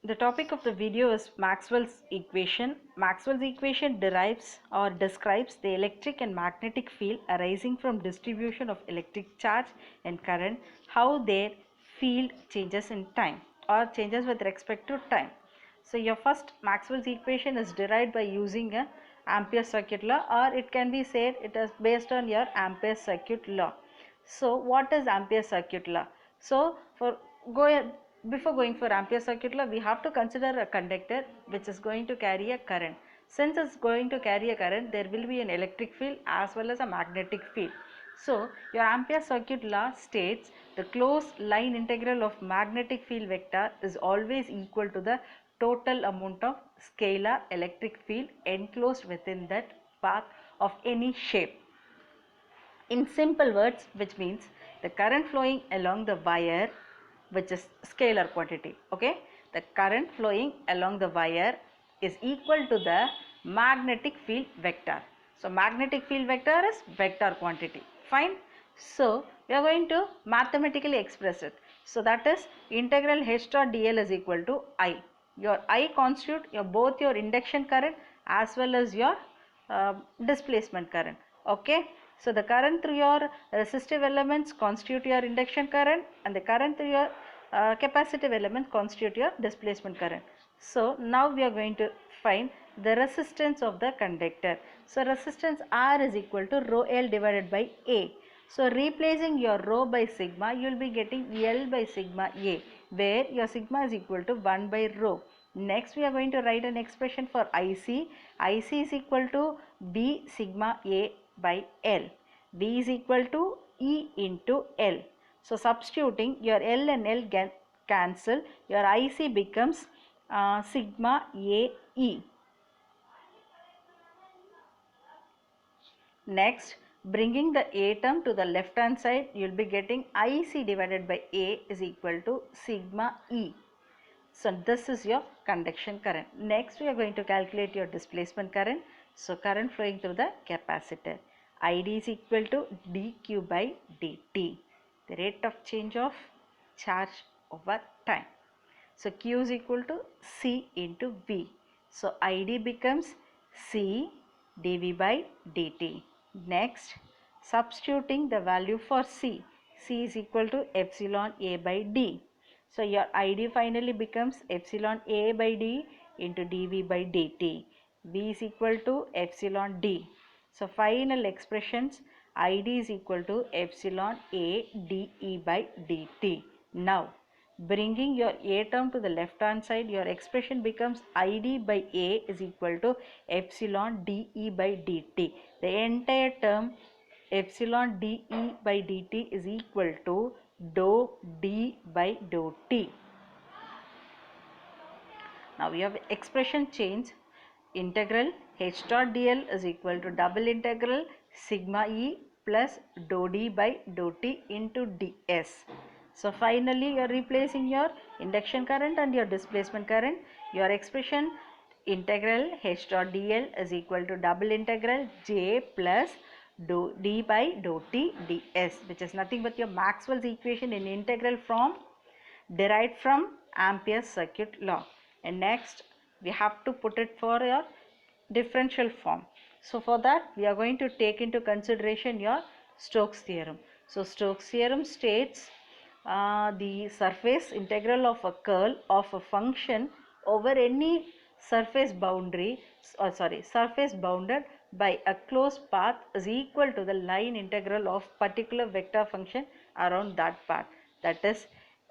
The topic of the video is Maxwell's equation. Maxwell's equation derives or describes the electric and magnetic field arising from distribution of electric charge and current, how their field changes in time or changes with respect to time. So your first Maxwell's equation is derived by using a Ampere circuit law, or it can be said it is based on your Ampere circuit law. So what is Ampere circuit law? So before going for Ampere circuit law, we have to consider a conductor which is going to carry a current. Since it's going to carry a current, there will be an electric field as well as a magnetic field. So your Ampere circuit law states the closed line integral of magnetic field vector is always equal to the total amount of scalar electric field enclosed within that path of any shape. In simple words, which means the current flowing along the wire, which is scalar quantity, okay, the current flowing along the wire is equal to the magnetic field vector. So magnetic field vector is vector quantity, fine. So we are going to mathematically express it. So that is integral H dot dl is equal to I. Your I constitute both your induction current as well as your displacement current, okay. So the current through your resistive elements constitute your induction current, and the current through your capacitive element constitute your displacement current. So now we are going to find the resistance of the conductor. So resistance R is equal to rho L divided by A. So replacing your rho by sigma, you will be getting L by sigma A, where your sigma is equal to 1 by rho. Next we are going to write an expression for IC. IC is equal to V sigma A by L. V is equal to E into L. So substituting, your L and L cancel, your IC becomes sigma A E. Next, bringing the A term to the left hand side, you will be getting IC divided by A is equal to sigma E. So this is your conduction current. Next we are going to calculate your displacement current. So current flowing through the capacitor. ID is equal to dq by dt, the rate of change of charge over time. So Q is equal to C into V. So ID becomes C dV by dt. Next, substituting the value for C. C is equal to epsilon A by D. So your ID finally becomes epsilon A by D into dV by dt. V is equal to epsilon D. So final expressions, ID is equal to epsilon A dE by dt. Now bringing your A term to the left hand side, your expression becomes ID by A is equal to epsilon dE by dt. The entire term epsilon dE by dt is equal to dou D by dou T. Now we have expression change. Integral H dot dl is equal to double integral sigma E plus dou D by dou T into ds. So finally you are replacing your induction current and your displacement current. Your expression integral H dot dl is equal to double integral J plus dou D by dou T ds, which is nothing but your Maxwell's equation in integral form derived from Ampere's circuit law. And next we have to put it for your differential form. So for that we are going to take into consideration your Stokes theorem. So Stokes theorem states the surface integral of a curl of a function over any surface boundary, surface bounded by a closed path is equal to the line integral of particular vector function around that path. That is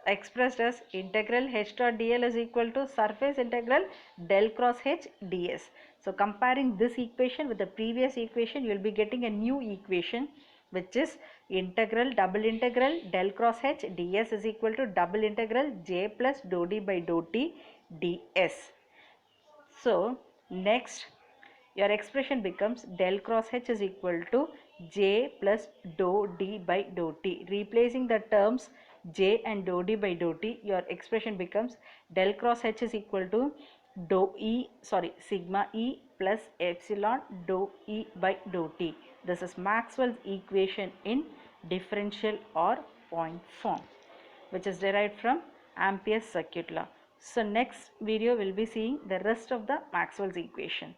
expressed as integral H dot dl is equal to surface integral del cross H ds. So comparing this equation with the previous equation, you will be getting a new equation, which is integral double integral del cross H ds is equal to double integral J plus dou D by dou T ds. So next your expression becomes del cross H is equal to J plus dou D by dou T. Replacing the terms J and dou D by dou T, your expression becomes del cross H is equal to sigma E plus epsilon dou E by dou T. This is Maxwell's equation in differential or point form, which is derived from Ampere's circuit law. So next video will be seeing the rest of the Maxwell's equation.